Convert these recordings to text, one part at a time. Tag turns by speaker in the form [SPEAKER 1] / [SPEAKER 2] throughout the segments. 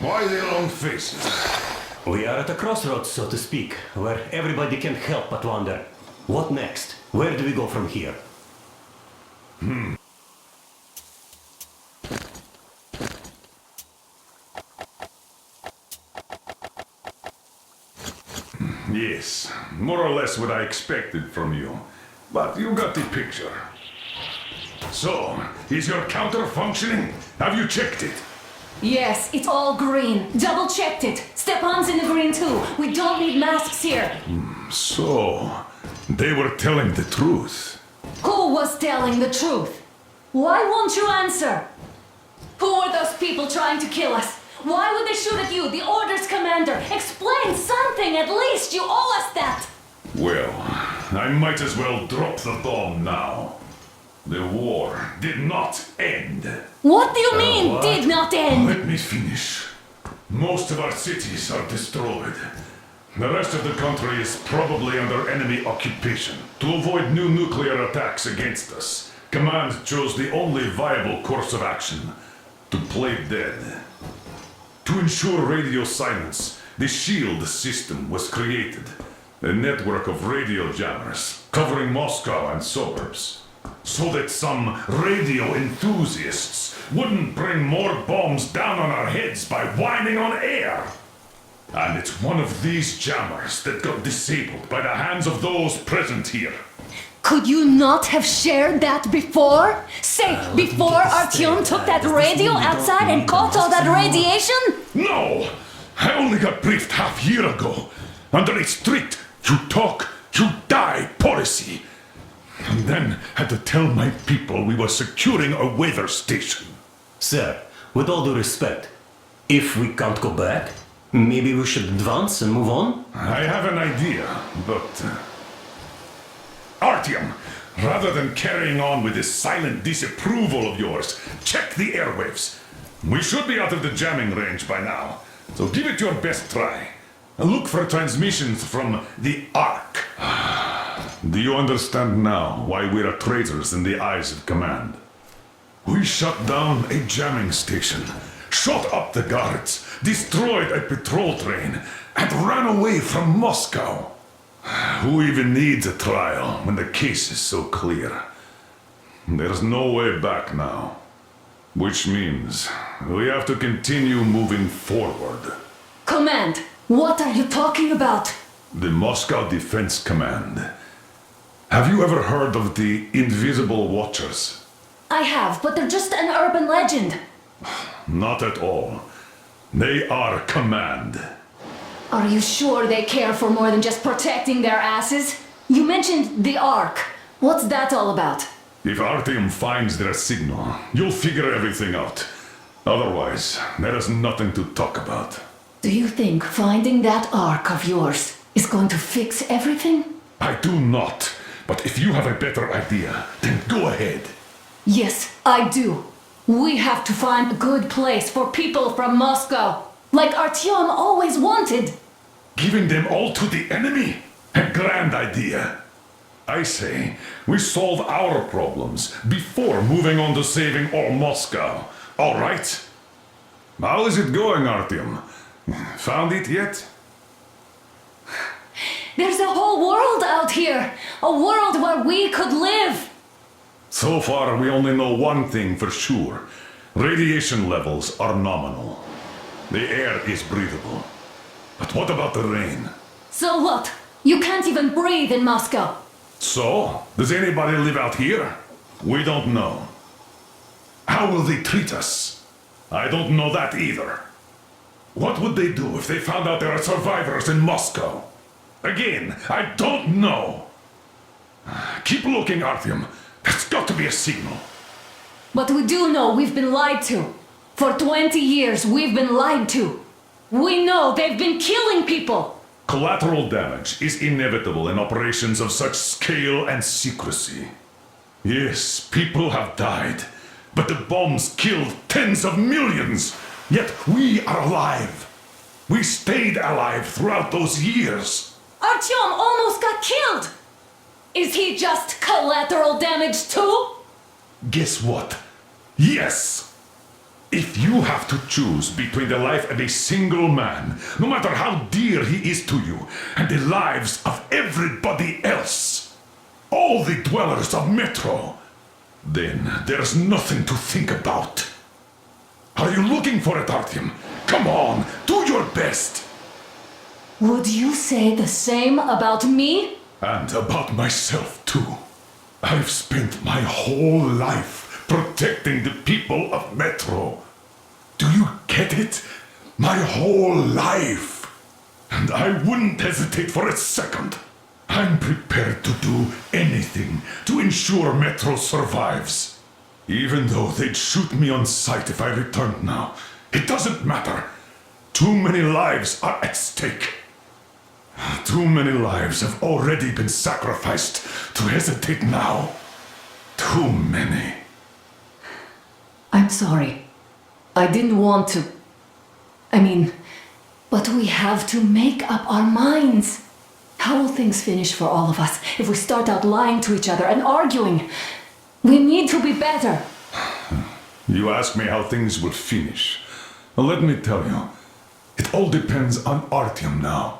[SPEAKER 1] Why the long faces?
[SPEAKER 2] We are at a crossroads, so to speak, where everybody can't help but wonder, what next? Where do we go from here?
[SPEAKER 1] Yes, more or less what I expected from you. But you got the picture. So, is your counter functioning? Have you checked it?
[SPEAKER 3] Yes, it's all green. Double checked it. Stepan's in the green too. We don't need masks here.
[SPEAKER 1] So, they were telling the truth.
[SPEAKER 3] Who was telling the truth? Why won't you answer? Who were those people trying to kill us? Why would they shoot at you, the Order's commander? Explain something at least. You owe us that.
[SPEAKER 1] Well, I might as well drop the bomb now. The war did not end.
[SPEAKER 3] What do you mean,
[SPEAKER 2] what?
[SPEAKER 3] did not end?
[SPEAKER 1] Let me finish. Most of our cities are destroyed. The rest of the country is probably under enemy occupation. To avoid new nuclear attacks against us, Command chose the only viable course of action: to play dead. To ensure radio silence, the SHIELD system was created. A network of radio jammers covering Moscow and suburbs. So that some radio enthusiasts wouldn't bring more bombs down on our heads by whining on air. And it's one of these jammers that got disabled by the hands of those present here.
[SPEAKER 3] Could you not have shared that before? Say, before Artyom took that radio outside and caught all that radiation?
[SPEAKER 1] No! I only got briefed half year ago. Under a strict, you talk, you die policy. And then had to tell my people we were securing a weather station.
[SPEAKER 2] Sir, with all due respect, if we can't go back, maybe we should advance and move on?
[SPEAKER 1] I have an idea, but... Artyom, rather than carrying on with this silent disapproval of yours, check the airwaves. We should be out of the jamming range by now, so give it your best try. Look for transmissions from the Ark. Do you understand now why we're traitors in the eyes of Command? We shut down a jamming station, shot up the guards, destroyed a patrol train, and ran away from Moscow. Who even needs a trial when the case is so clear? There's no way back now. Which means we have to continue moving forward.
[SPEAKER 3] Command, what are you talking about?
[SPEAKER 1] The Moscow Defense Command. Have you ever heard of the Invisible Watchers?
[SPEAKER 3] I have, but they're just an urban legend.
[SPEAKER 1] Not at all. They are Command.
[SPEAKER 3] Are you sure they care for more than just protecting their asses? You mentioned the Ark. What's that all about?
[SPEAKER 1] If Artyom finds their signal, you'll figure everything out. Otherwise, there is nothing to talk about.
[SPEAKER 3] Do you think finding that Ark of yours is going to fix everything?
[SPEAKER 1] I do not. But if you have a better idea, then go ahead.
[SPEAKER 3] Yes, I do. We have to find a good place for people from Moscow, like Artyom always wanted.
[SPEAKER 1] Giving them all to the enemy? A grand idea. I say, we solve our problems before moving on to saving all Moscow. All right? How is it going, Artyom? Found it yet?
[SPEAKER 3] There's a whole world out here. A world where we could live.
[SPEAKER 1] So far, we only know one thing for sure. Radiation levels are nominal. The air is breathable. But what about the rain?
[SPEAKER 3] So what? You can't even breathe in Moscow.
[SPEAKER 1] So, does anybody live out here? We don't know. How will they treat us? I don't know that either. What would they do if they found out there are survivors in Moscow? Again, I don't know. Keep looking, Artyom. There's got to be a signal.
[SPEAKER 3] But we do know we've been lied to. For 20 years, we've been lied to. We know they've been killing people.
[SPEAKER 1] Collateral damage is inevitable in operations of such scale and secrecy. Yes, people have died, but the bombs killed tens of millions. Yet we are alive. We stayed alive throughout those years.
[SPEAKER 3] Artyom almost got killed. Is he just collateral damage too?
[SPEAKER 1] Guess what? Yes! If you have to choose between the life of a single man, no matter how dear he is to you, and the lives of everybody else, all the dwellers of Metro, then there's nothing to think about. Are you looking for it, Artyom? Come on, do your best!
[SPEAKER 3] Would you say the same about me?
[SPEAKER 1] And about myself, too. I've spent my whole life protecting the people of Metro. Do you get it? My whole life. And I wouldn't hesitate for a second. I'm prepared to do anything to ensure Metro survives. Even though they'd shoot me on sight if I returned now. It doesn't matter. Too many lives are at stake. Too many lives have already been sacrificed to hesitate now. Too many.
[SPEAKER 3] I'm sorry. I didn't want to. But we have to make up our minds. How will things finish for all of us if we start out lying to each other and arguing? We need to be better.
[SPEAKER 1] You ask me how things will finish. Well, let me tell you. It all depends on Artyom now.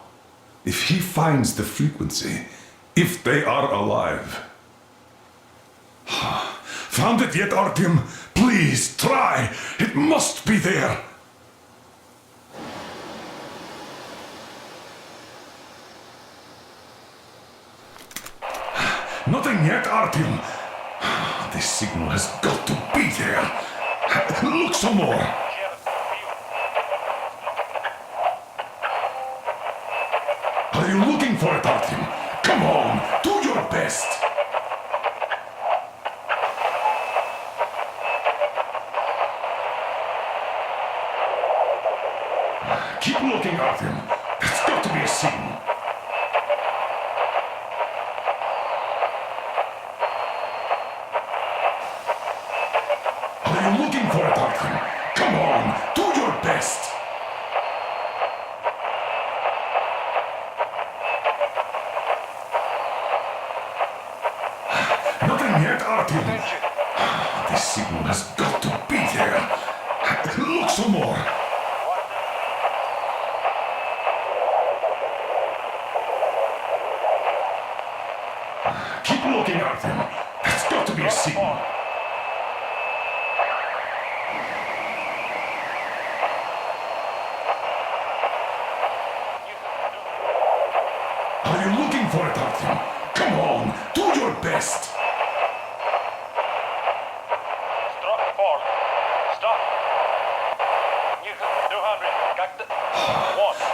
[SPEAKER 1] If he finds the frequency, if they are alive. Found it yet, Artyom? Please, try! It must be there! Nothing yet, Artyom. This signal has got to be there. Look some more. Are you looking for it, Artyom? Come on, do your best. Keep looking, Artyom. That's got to be a signal. Are you looking for it, Artyom? Come on, do your best. Nothing yet, Artyom. This signal has got to be there. Look some more. Keep looking, Artyom. That's got to be a signal. Are you looking for it, Artyom? Come on, do your best.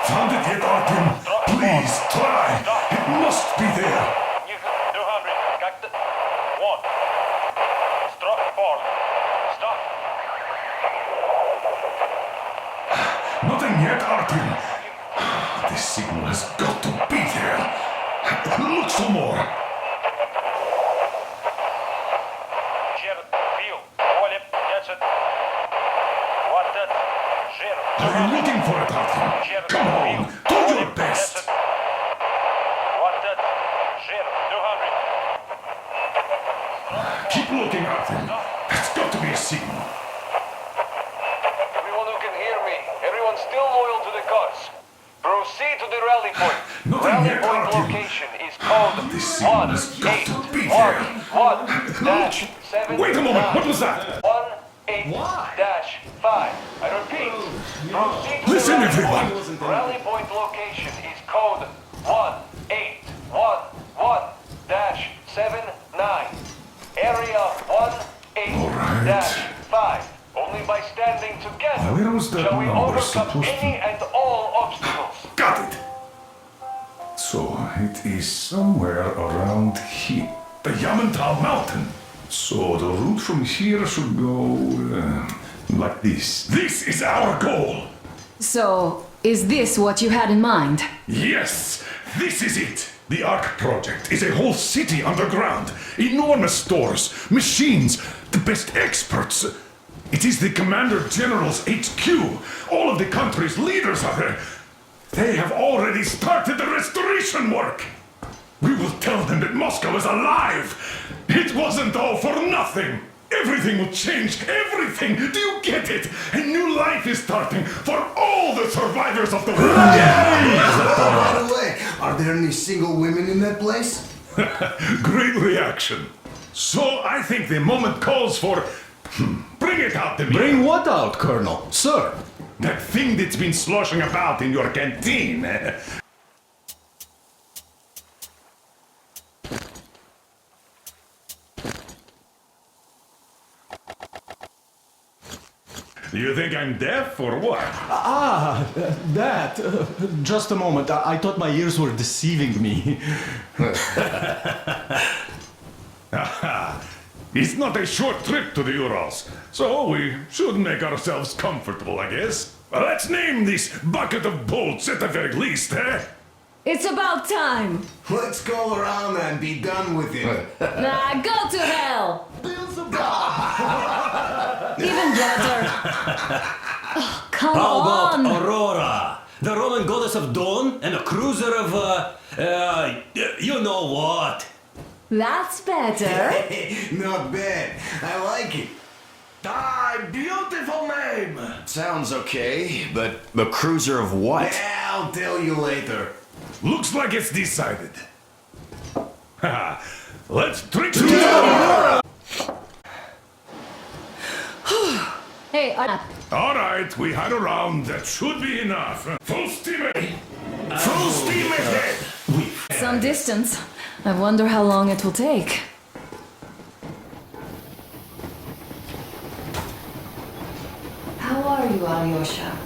[SPEAKER 1] Found it yet, Artyom? Please, try. It must be there. Nothing yet, Artyom. This signal has got to be there. Look some more. Are you looking for it, Artyom? Come on, do your best. Keep looking, Artyom. That's got to be a signal.
[SPEAKER 4] Everyone who can hear me, everyone still loyal to the cause. Proceed to the rally point.
[SPEAKER 1] Nothing
[SPEAKER 4] Rally
[SPEAKER 1] yet,
[SPEAKER 4] point
[SPEAKER 1] Artyom.
[SPEAKER 4] location is code
[SPEAKER 1] This signal has got to be there.
[SPEAKER 4] 1-8-1-7.
[SPEAKER 1] Wait a moment, what was that?
[SPEAKER 4] 1-8-5. I repeat. Proceed to
[SPEAKER 1] Listen,
[SPEAKER 4] the rally
[SPEAKER 1] everyone.
[SPEAKER 4] point. Rally point location is code 1-8-1-1-79. Area 1-8-5. Only by standing together
[SPEAKER 1] Where was that
[SPEAKER 4] shall we
[SPEAKER 1] number
[SPEAKER 4] overcome
[SPEAKER 1] supposed to-
[SPEAKER 4] any and all obstacles.
[SPEAKER 1] Got it. So it is somewhere around here. The Yamantau mountain. So the route from here should go like this. This is our goal.
[SPEAKER 3] So, is this what you had in mind?
[SPEAKER 1] Yes, this is it. The Ark project is a whole city underground. Enormous stores, machines, the best experts. It is the Commander General's HQ. All of the country's leaders are there. They have already started the restoration work. We will tell them that Moscow is alive. It wasn't all for nothing. Everything will change. Everything. Do you get it? A new life is starting for all the survivors of the world.
[SPEAKER 5] By the way, are there any single women in that place?
[SPEAKER 1] Great reaction. So I think the moment calls for... Bring it out to me.
[SPEAKER 6] Bring what out, Colonel? Sir?
[SPEAKER 1] That thing that's been sloshing about in your canteen. Do you think I'm deaf or what?
[SPEAKER 6] That. Just a moment. I thought my ears were deceiving me.
[SPEAKER 1] It's not a short trip to the Urals, so we should make ourselves comfortable, I guess. Let's name this bucket of bolts at the very least, eh?
[SPEAKER 3] It's about time.
[SPEAKER 5] Let's go around and be done with it.
[SPEAKER 3] Nah, go to hell. Even better. Oh, come
[SPEAKER 2] How about
[SPEAKER 3] on.
[SPEAKER 2] Aurora, the Roman goddess of dawn, and a cruiser of, you know what?
[SPEAKER 3] That's better.
[SPEAKER 5] Not bad. I like it.
[SPEAKER 2] Beautiful name!
[SPEAKER 7] Sounds okay, but the cruiser of what?
[SPEAKER 5] Yeah, I'll tell you later.
[SPEAKER 1] Looks like it's decided. Haha. Let's drink to the...
[SPEAKER 3] Hey,
[SPEAKER 1] All right, we had a round. That should be enough. Full steam ahead. Full steam ahead.
[SPEAKER 3] some distance. I wonder how long it will take. How are you, Alyosha?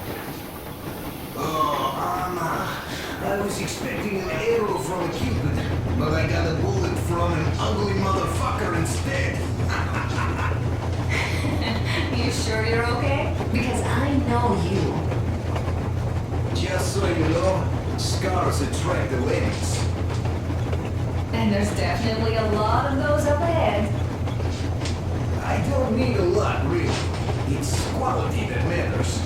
[SPEAKER 5] I was expecting an arrow from a cupid, but I got a bullet from an ugly motherfucker instead.
[SPEAKER 3] You sure you're okay? Because I know you.
[SPEAKER 5] Just so you know, scars attract the ladies.
[SPEAKER 3] And there's definitely a lot of those up ahead.
[SPEAKER 5] I don't need a lot, really. It's quality that matters.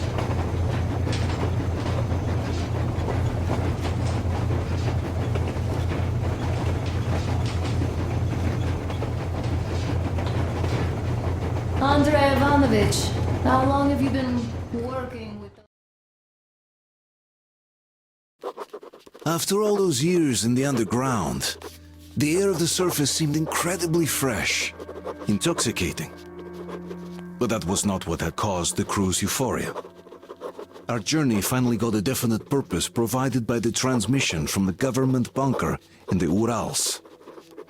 [SPEAKER 3] Andrei Ivanovich, how long have you been working with...
[SPEAKER 8] After all those years in the underground, the air of the surface seemed incredibly fresh, intoxicating. But that was not what had caused the crew's euphoria. Our journey finally got a definite purpose provided by the transmission from the government bunker in the Urals.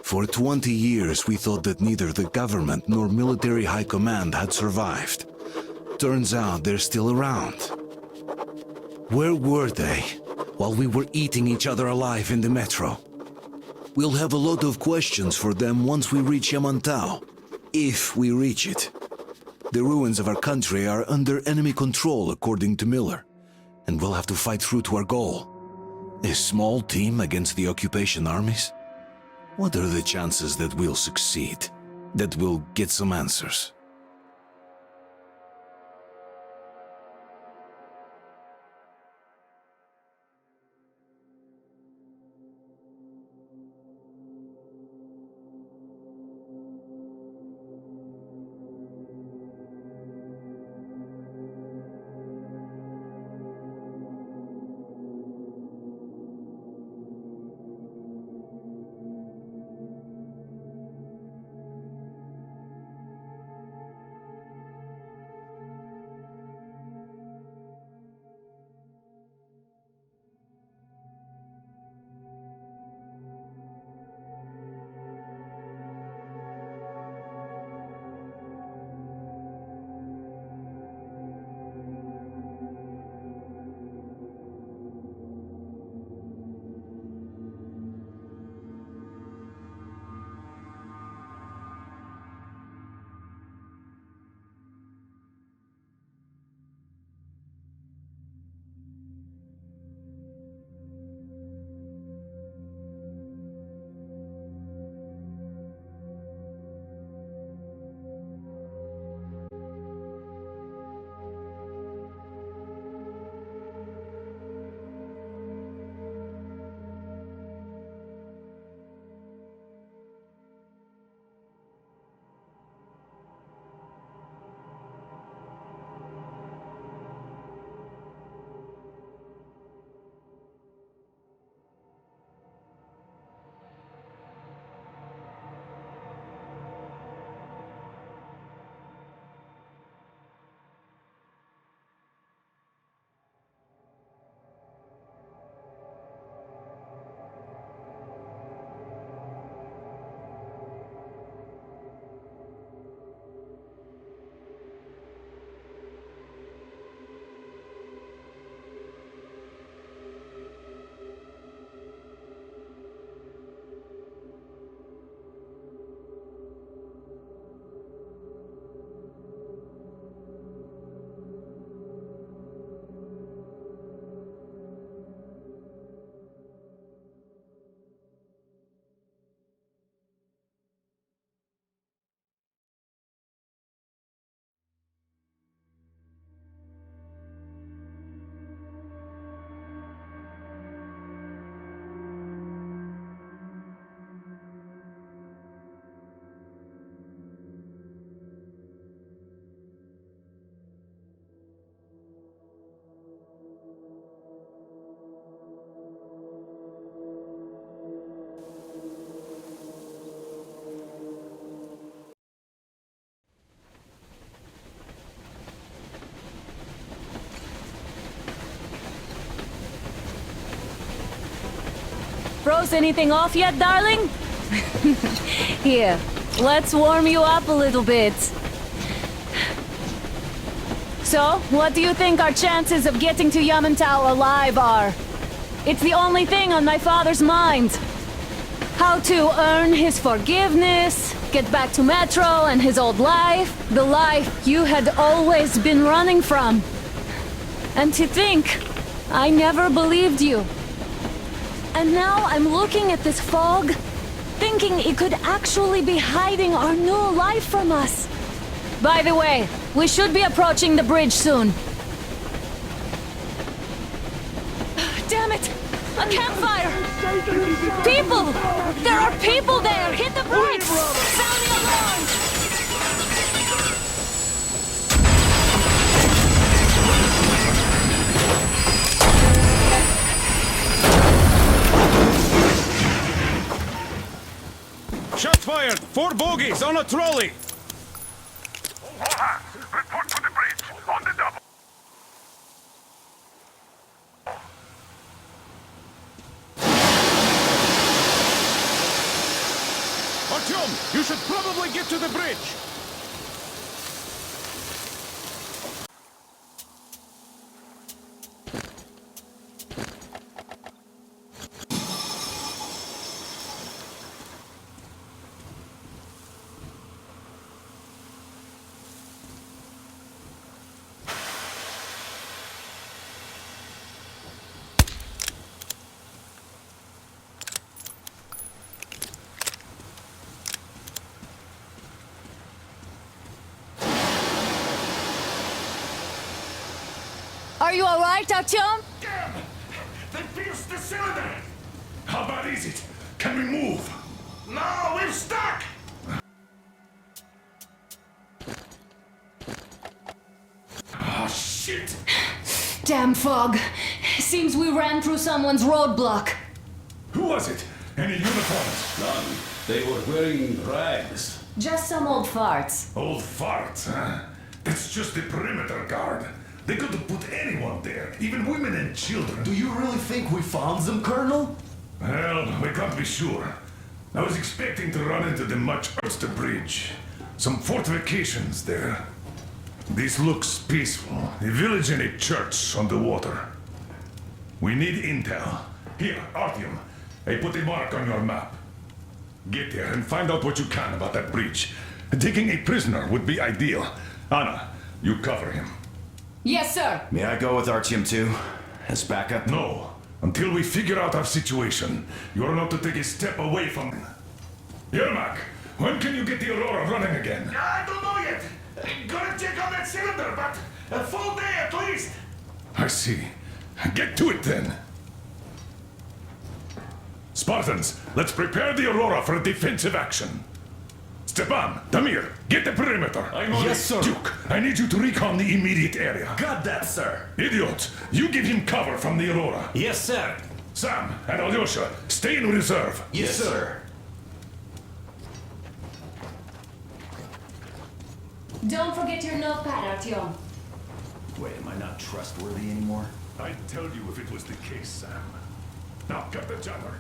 [SPEAKER 8] For 20 years we thought that neither the government nor military high command had survived. Turns out they're still around. Where were they while we were eating each other alive in the metro? We'll have a lot of questions for them once we reach Yamantau, if we reach it. The ruins of our country are under enemy control, according to Miller, and we'll have to fight through to our goal. A small team against the occupation armies? What are the chances that we'll succeed, that we'll get some answers?
[SPEAKER 3] close anything off yet, darling? Here, let's warm you up a little bit. So, what do you think our chances of getting to Yamantau alive are? It's the only thing on my father's mind. How to earn his forgiveness, get back to Metro and his old life, the life you had always been running from. And to think, I never believed you. And now I'm looking at this fog, thinking it could actually be hiding our new life from us. By the way, we should be approaching the bridge soon. Damn it! A campfire! People! There are people there! Hit the brakes! Sound the alarm!
[SPEAKER 9] Shots fired! 4 bogies on a trolley!
[SPEAKER 1] All hands, report to the bridge, on the double.
[SPEAKER 9] Artyom, you should probably get to the bridge!
[SPEAKER 3] Are you alright, Artyom?
[SPEAKER 1] Damn! They pierced the cylinder! How bad is it? Can we move? No, we're stuck! Ah, shit!
[SPEAKER 3] Damn fog. Seems we ran through someone's roadblock.
[SPEAKER 1] Who was it? Any uniforms?
[SPEAKER 10] None. They were wearing rags.
[SPEAKER 3] Just some old farts.
[SPEAKER 1] Old farts, huh? That's just the perimeter guard. They could have put anyone there, even women and children.
[SPEAKER 6] Do you really think we found them, Colonel?
[SPEAKER 1] Well, we can't be sure. I was expecting to run into them much towards the bridge. Some fortifications there. This looks peaceful. A village and a church on the water. We need intel. Here, Artyom. I put a mark on your map. Get there and find out what you can about that bridge. Taking a prisoner would be ideal. Anna, you cover him.
[SPEAKER 3] Yes, sir.
[SPEAKER 7] May I go with Artyom too? As backup?
[SPEAKER 1] No. Until we figure out our situation, you're not to take a step away from him. Yermak, when can you get the Aurora running again? I don't know yet. Gotta check on that cylinder, but a full day at least. I see. Get to it then. Spartans, let's prepare the Aurora for a defensive action. Stepan, Damir, get the perimeter.
[SPEAKER 6] Yes, sir.
[SPEAKER 1] Duke, I need you to recon the immediate area.
[SPEAKER 2] Got that, sir.
[SPEAKER 1] Idiot, you give him cover from the Aurora.
[SPEAKER 2] Yes, sir.
[SPEAKER 1] Sam and Alyosha, stay in reserve.
[SPEAKER 2] Yes, sir.
[SPEAKER 3] Don't forget your notepad, Artyom.
[SPEAKER 7] Wait, am I not trustworthy anymore?
[SPEAKER 1] I'd tell you if it was the case, Sam. Now, cut the jammer.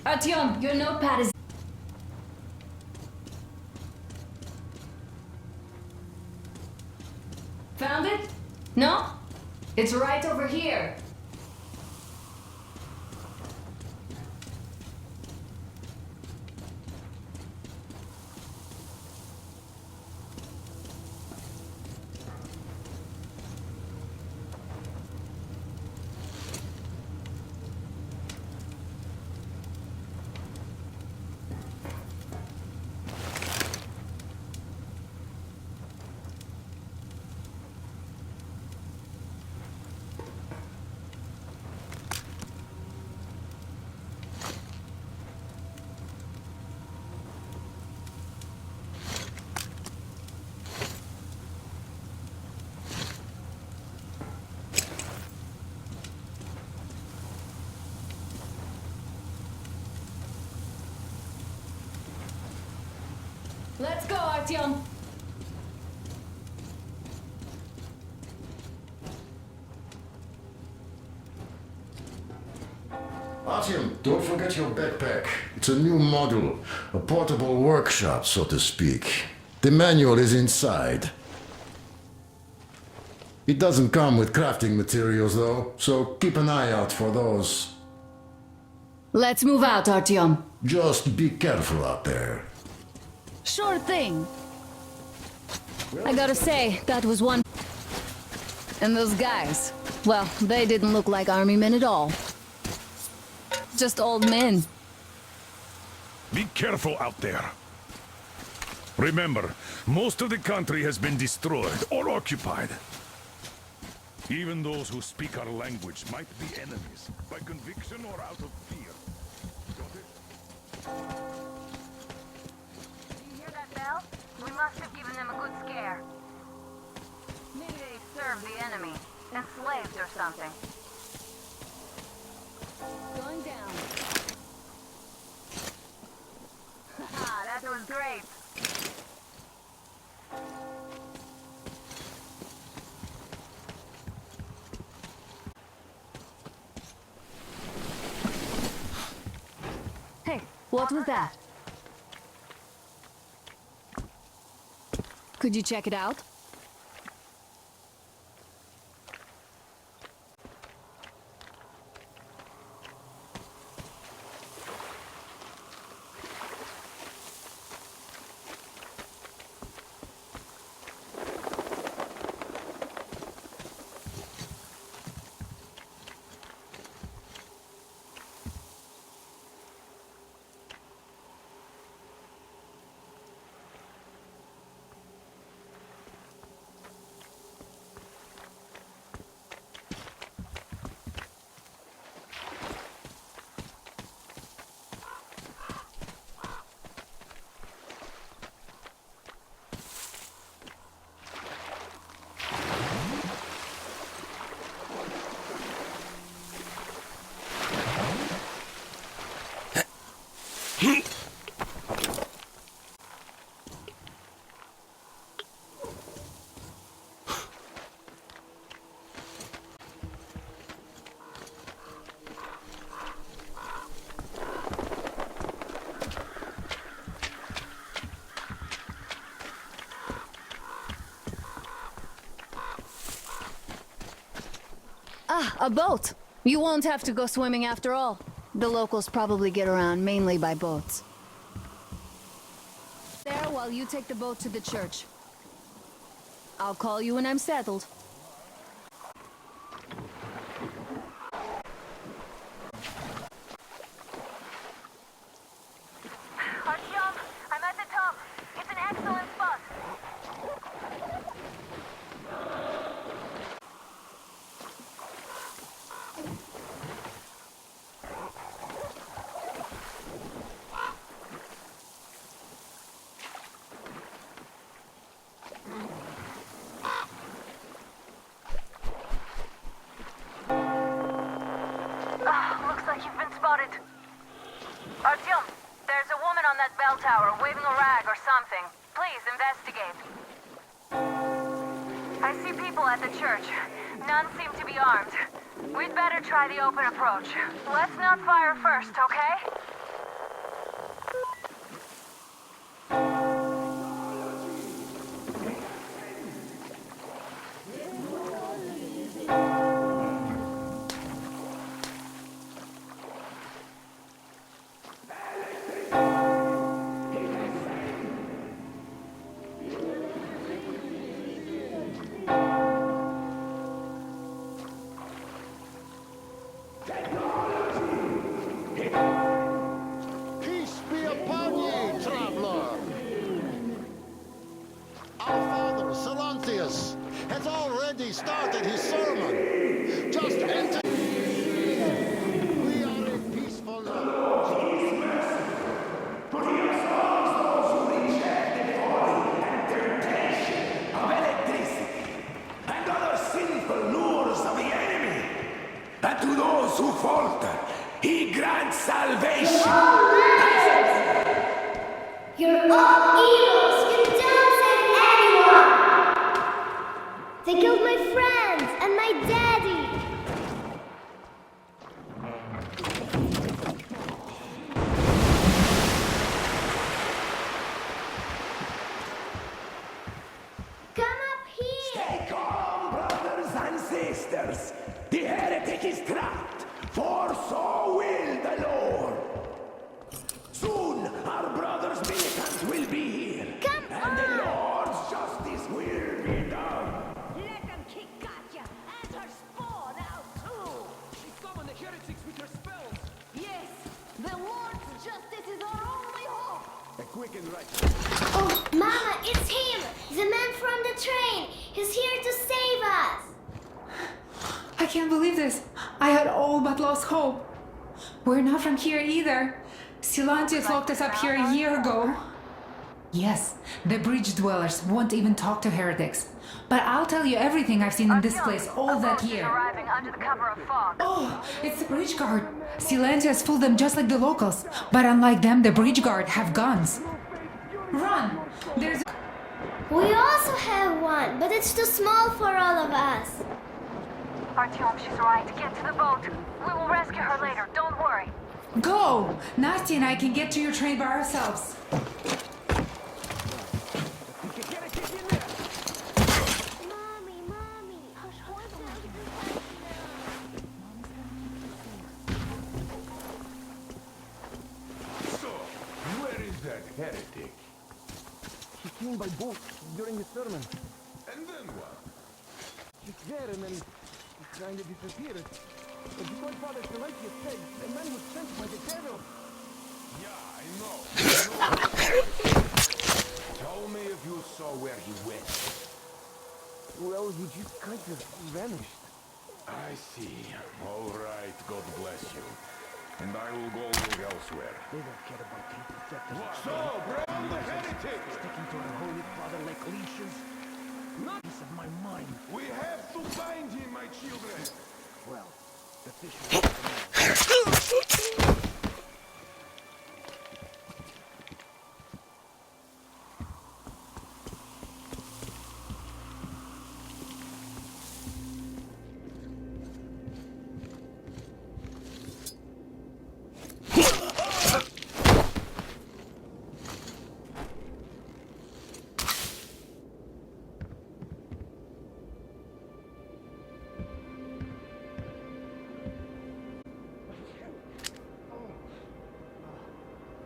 [SPEAKER 3] Artyom, your notepad is... Found it? No? It's right over here. Let's go, Artyom.
[SPEAKER 11] Artyom, don't forget your backpack. It's a new model, a portable workshop, so to speak. The manual is inside. It doesn't come with crafting materials, though, so keep an eye out for those.
[SPEAKER 3] Let's move out, Artyom.
[SPEAKER 11] Just be careful out there.
[SPEAKER 3] Sure thing. I gotta say, that was one... And those guys, well, they didn't look like army men at all. Just old men.
[SPEAKER 1] Be careful out there. Remember, most of the country has been destroyed or occupied. Even those who speak our language might be enemies, by conviction or out of fear. Got it?
[SPEAKER 12] You hear that bell? We must have given them a good scare. Maybe they served the enemy, enslaved or something.
[SPEAKER 3] Going down.
[SPEAKER 12] Haha, that was great.
[SPEAKER 3] Hey, what was that? Could you check it out? Ah, a boat! You won't have to go swimming after all. The locals probably get around mainly by boats. There while you take the boat to the church. I'll call you when I'm settled.
[SPEAKER 12] Artyom, I'm at the top. It's an excellent spot. Looks like you've been spotted. Artyom, there's a woman on that bell tower waving a rag or something. Please investigate. I see people at the church. None seem to be armed. We'd better try the open approach. Let's not fire first, okay?
[SPEAKER 13] Peace be upon ye, traveler. Our father, Salantius, has already started his sermon. Just enter. We are a peaceful land.
[SPEAKER 5] But he exalts those who reject the folly and temptation of electricity and other sinful lures of the enemy. And to those who falter, he grants salvation.
[SPEAKER 14] You're all evils! You don't save anyone! They killed my friends and my daddy!
[SPEAKER 5] basics with your spells.
[SPEAKER 3] Yes, the Lord's justice is our only hope.
[SPEAKER 5] A quick and right.
[SPEAKER 14] Oh, Mama, it's him! The man from the train! He's here to save us!
[SPEAKER 15] I can't believe this. I had all but lost hope. We're not from here either. Silantius locked us up here a year ago. Yes, the bridge dwellers won't even talk to heretics. But I'll tell you everything I've seen in this place all that year.
[SPEAKER 12] Arriving under the cover of fog.
[SPEAKER 15] Oh, it's the bridge guard. Silantius fooled them just like the locals. But unlike them, the bridge guard have guns. Run! There's...
[SPEAKER 14] We also have one, but it's too small for all of us.
[SPEAKER 12] Artyom, she's right. Get to the boat. We will rescue her later. Don't worry.
[SPEAKER 15] Go! Nasty and I can get to your train by ourselves.
[SPEAKER 5] So, where is that heretic?
[SPEAKER 16] He came by boat during the sermon.
[SPEAKER 5] And then what?
[SPEAKER 16] He's there and then he kind of disappeared. But before Father Silantius said, the man was sent by the devil.
[SPEAKER 5] Yeah, I know. Tell me if you saw where he went.
[SPEAKER 16] Well, he just kind of vanished.
[SPEAKER 5] I see. All right, God bless you. And I will go look elsewhere.
[SPEAKER 16] They don't care about people sectors.
[SPEAKER 5] So, bring the heretic!
[SPEAKER 16] Sticking to the Holy Father like leashes. Not piece of my mind.
[SPEAKER 5] We have to find him, my children!
[SPEAKER 16] Well, the fish.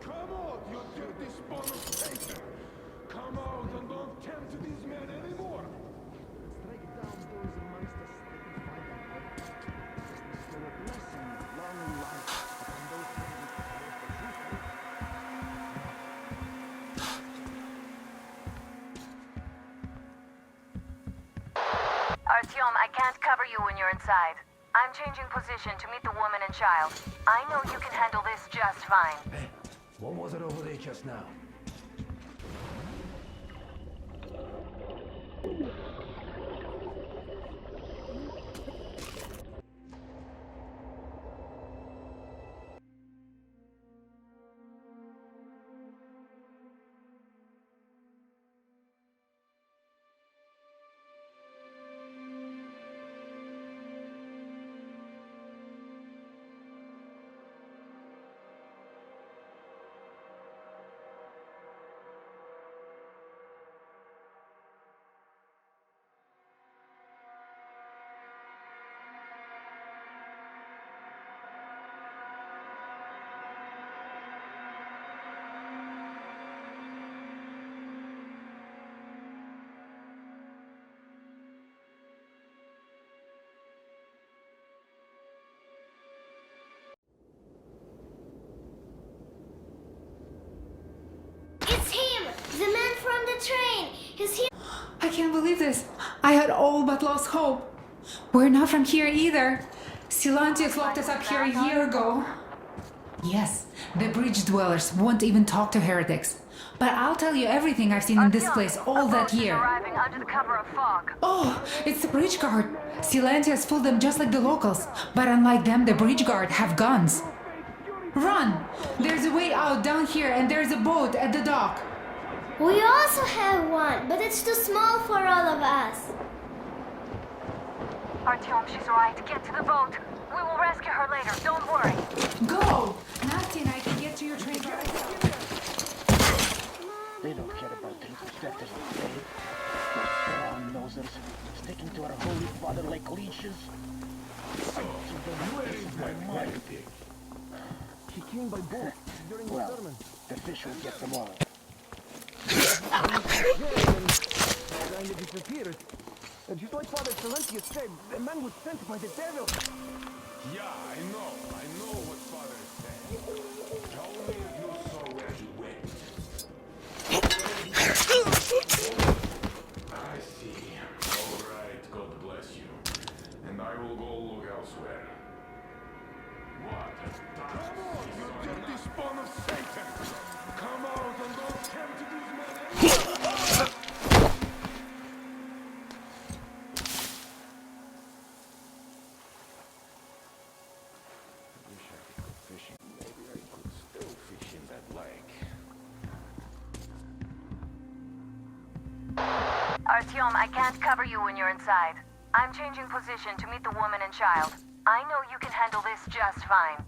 [SPEAKER 5] Come out, you dirty spawn of Satan! Come out and don't tempt these men anymore!
[SPEAKER 16] Strike down those amongst us that we find them. So a blessing, long life upon those who have
[SPEAKER 12] Artyom, I can't cover you when you're inside. I'm changing position to meet the woman and child. I know you can handle this just fine.
[SPEAKER 16] Hey, what was it over there just now?
[SPEAKER 14] It's him! The man from the train! He's here!
[SPEAKER 15] I can't believe this. I had all but lost hope. We're not from here either. Silantius locked us up here a year ago. Yes, the bridge dwellers won't even talk to heretics. But I'll tell you everything I've seen in this place all that year.
[SPEAKER 12] Arriving under the cover of fog.
[SPEAKER 15] Oh, it's the bridge guard. Silantius fooled them just like the locals. But unlike them, the bridge guard have guns. Run! There's a way out down here and there's a boat at the dock.
[SPEAKER 14] We also have one, but it's too small for all of us.
[SPEAKER 12] Artyom, she's right. Get to the boat. We will rescue her later. Don't worry.
[SPEAKER 15] Go! Nasty and I can get to your train.
[SPEAKER 16] They don't care about the sectors of faith. Those brown nosers sticking to our Holy Father like leashes.
[SPEAKER 5] So, where is that heretic?
[SPEAKER 16] He came by boat during the sermon. The fish will get them all. Kind of disappeared. And just like Father Silantius said, the man was sent by the devil.
[SPEAKER 5] Yeah, I know.
[SPEAKER 12] Artyom, I can't cover you when you're inside. I'm changing position to meet the woman and child. I know you can handle this just fine.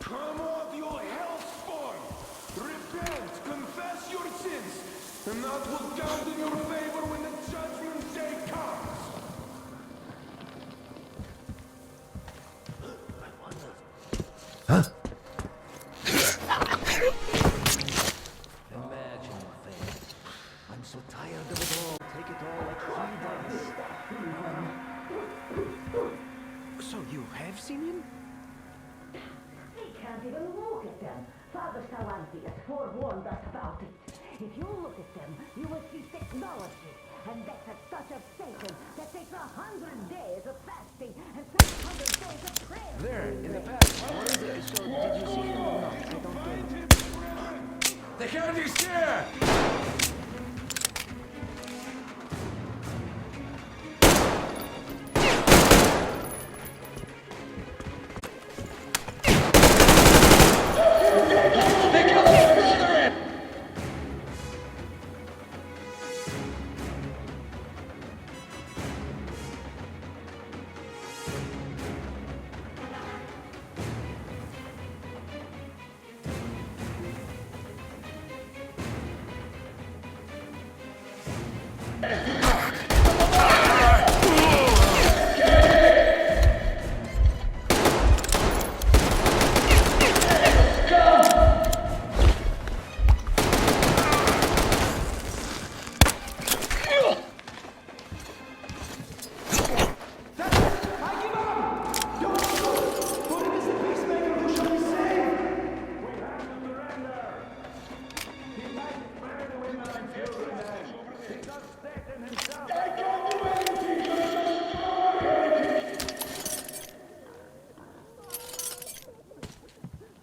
[SPEAKER 5] Come off your hellspawn! Repent, confess your sins, and that will count in your favor when the judgment day comes!
[SPEAKER 11] Huh?
[SPEAKER 16] Imagine your fate. I'm so tired of it all. Take it all like she does. So you have seen him?
[SPEAKER 17] Can't even look at them. Father Salantius forewarned us about it. If you look at them, you will see technology. And that's at such a Satan that takes 100 days of fasting and 600 days of prayer.
[SPEAKER 16] There, in the past. What is it? So, did you see him or not? I don't know.
[SPEAKER 5] The hand is here!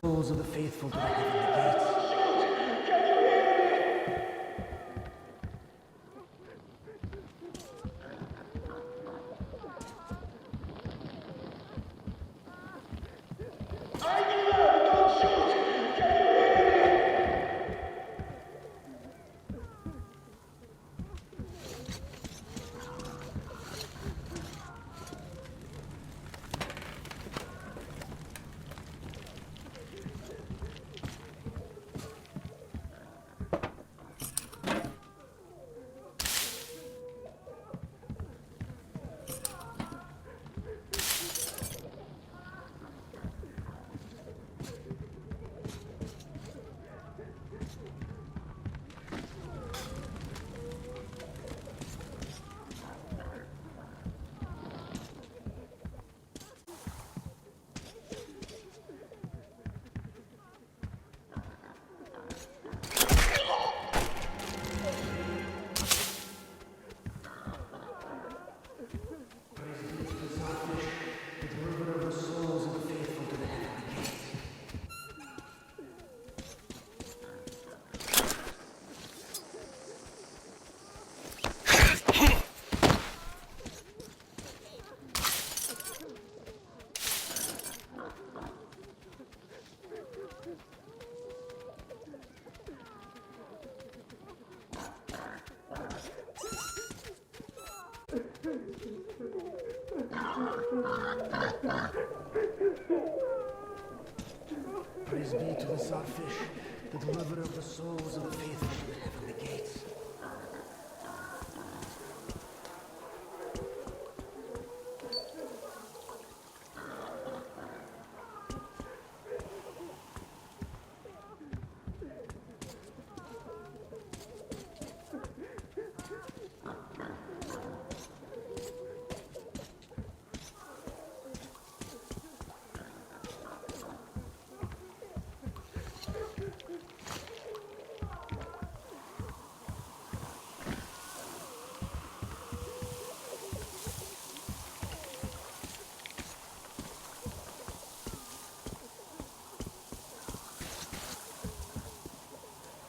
[SPEAKER 16] Souls of the faithful to the heavenly gates. Praise be to the Starfish, the deliverer of the souls of the faithful to the heavenly gates.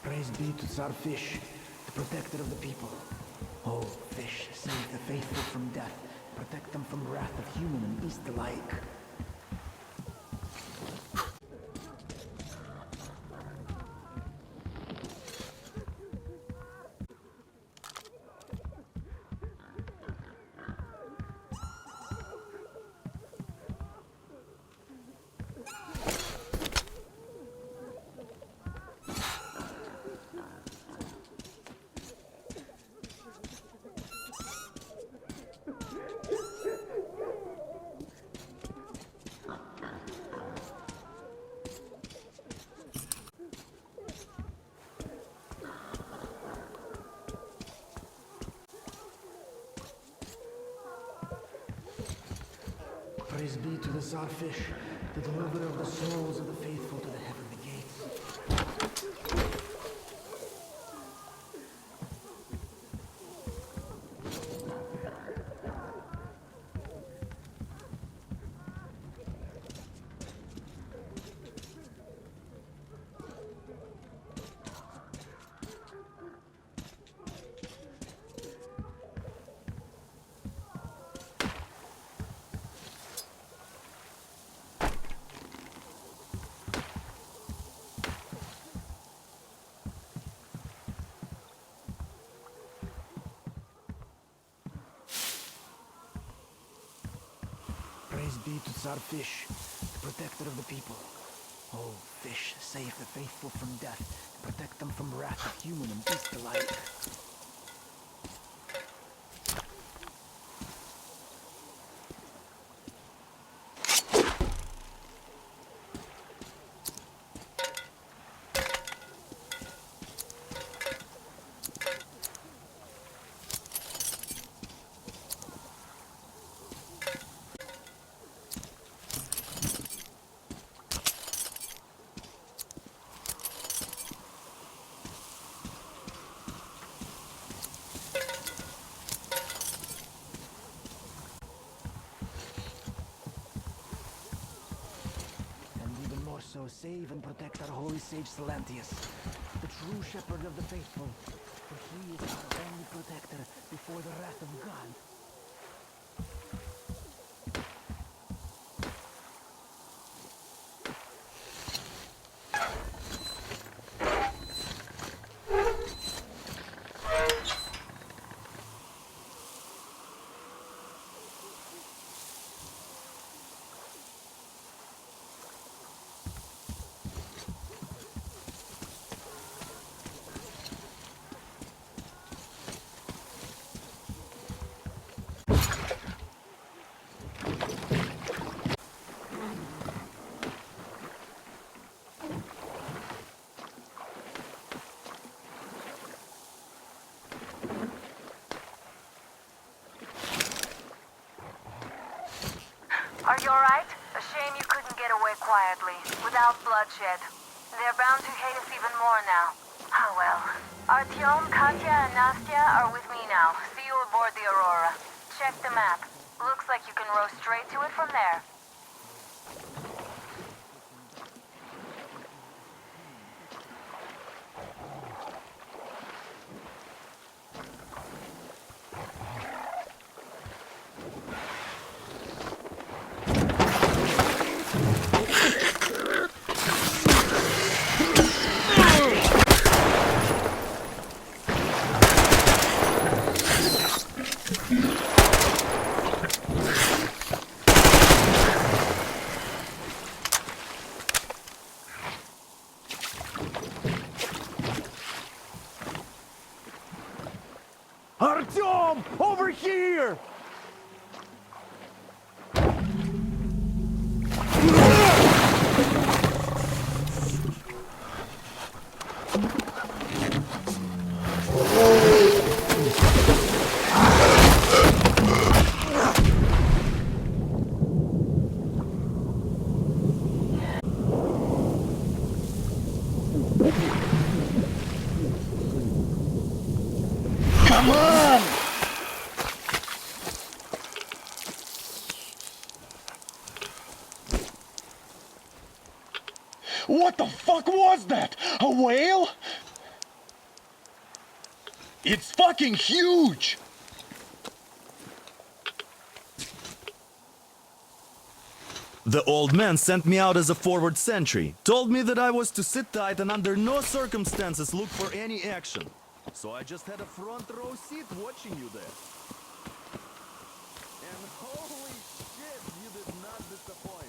[SPEAKER 16] Praise be to Tsar Fish, the protector of the people. Oh, Fish, save the faithful from death. Protect them from wrath of human and beast alike. Praise be to the Tsar Fish, the deliverer of the souls of the faithful to the heavenly gates. Praise be to Tsar Fish, the protector of the people. Oh, Fish, save the faithful from death, and protect them from wrath of human and beast alike. So save and protect our holy sage Silantius, the true shepherd of the faithful, for he is our only protector before the wrath of God.
[SPEAKER 12] Are you alright? A shame you couldn't get away quietly, without bloodshed. They're bound to hate us even more now. Oh well. Artyom, Katya, and Nastya are with me now. See you aboard the Aurora. Check the map. Looks like you can row straight to it from there.
[SPEAKER 16] Artyom! Over here! Come on! What the fuck was that? A whale?
[SPEAKER 18] It's fucking huge!
[SPEAKER 19] The old man sent me out as a forward sentry, told me that I was to sit tight and under no circumstances look for any action. So I just had a front row seat watching you there. And holy shit, you did not disappoint.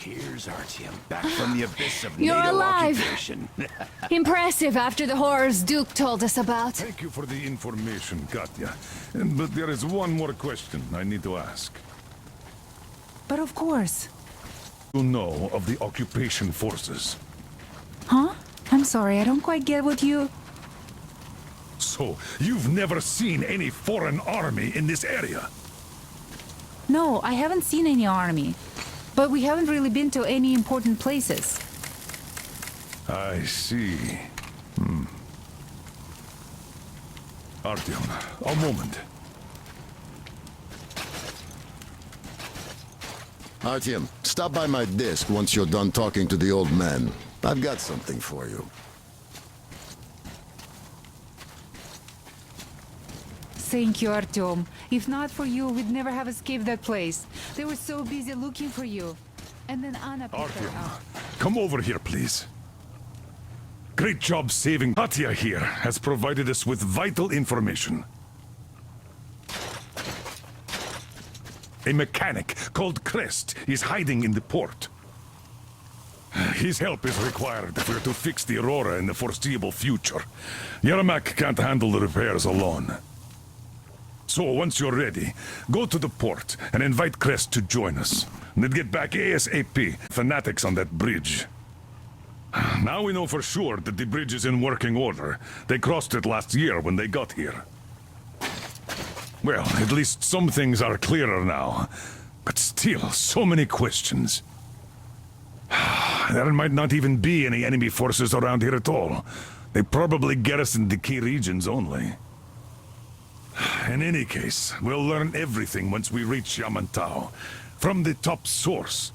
[SPEAKER 5] Here's Artyom, back from the abyss of
[SPEAKER 3] You're
[SPEAKER 5] NATO
[SPEAKER 3] alive.
[SPEAKER 5] occupation.
[SPEAKER 3] Impressive after the horrors Duke told us about.
[SPEAKER 1] Thank you for the information, Katya. But there is one more question I need to ask.
[SPEAKER 15] But of course.
[SPEAKER 1] You know of the occupation forces.
[SPEAKER 15] Huh? I'm sorry, I don't quite get what you...
[SPEAKER 1] So, you've never seen any foreign army in this area?
[SPEAKER 15] No, I haven't seen any army. But we haven't really been to any important places.
[SPEAKER 1] I see. Artyom, a moment.
[SPEAKER 11] Artyom, stop by my desk once you're done talking to the old man. I've got something for you.
[SPEAKER 15] Thank you, Artyom. If not for you, we'd never have escaped that place. They were so busy looking for you. And then Anna picked her up.
[SPEAKER 1] Come over here, please. Great job saving. Katya here has provided us with vital information. A mechanic called Crest is hiding in the port. His help is required if we're to fix the Aurora in the foreseeable future. Yermak can't handle the repairs alone. So, once you're ready, go to the port and invite Crest to join us. And then get back ASAP. Fanatics on that bridge. Now we know for sure that the bridge is in working order. They crossed it last year when they got here. Well, at least some things are clearer now. But still, so many questions. There might not even be any enemy forces around here at all. They probably garrison the key regions only. In any case, we'll learn everything once we reach Yamantau. From the top source.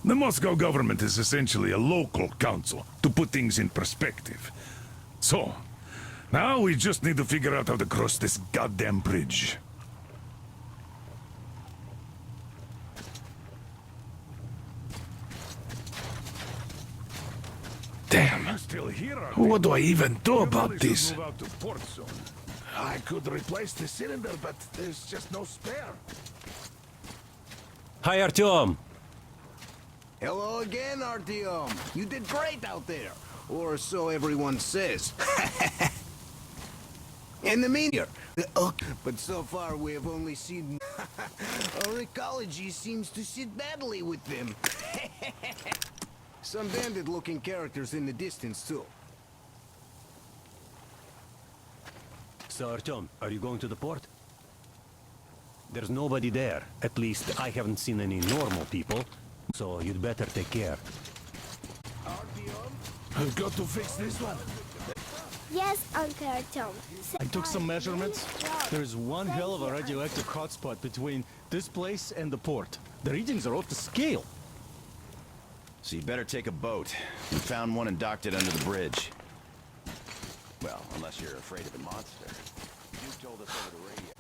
[SPEAKER 1] The Moscow government is essentially a local council, to put things in perspective. So, now we just need to figure out how to cross this goddamn bridge.
[SPEAKER 5] Damn. What do I even do about this? I could replace the cylinder, but there's just no spare.
[SPEAKER 2] Hi, Artyom.
[SPEAKER 20] Hello again, Artyom. You did great out there. Or so everyone says. And the meteor. But so far we have only seen... Our ecology seems to sit badly with them. Some bandit-looking characters in the distance, too.
[SPEAKER 2] So, Artyom, are you going to the port? There's nobody there. At least I haven't seen any normal people. So you'd better take care.
[SPEAKER 9] I've got to fix this one.
[SPEAKER 14] Yes, Uncle Artyom.
[SPEAKER 6] I took some measurements. There's one hell of a radioactive hotspot between this place and the port. The readings are off the scale.
[SPEAKER 7] So you better take a boat. We found one and docked it under the bridge. Well, unless you're afraid of the monster. You told us over the radio.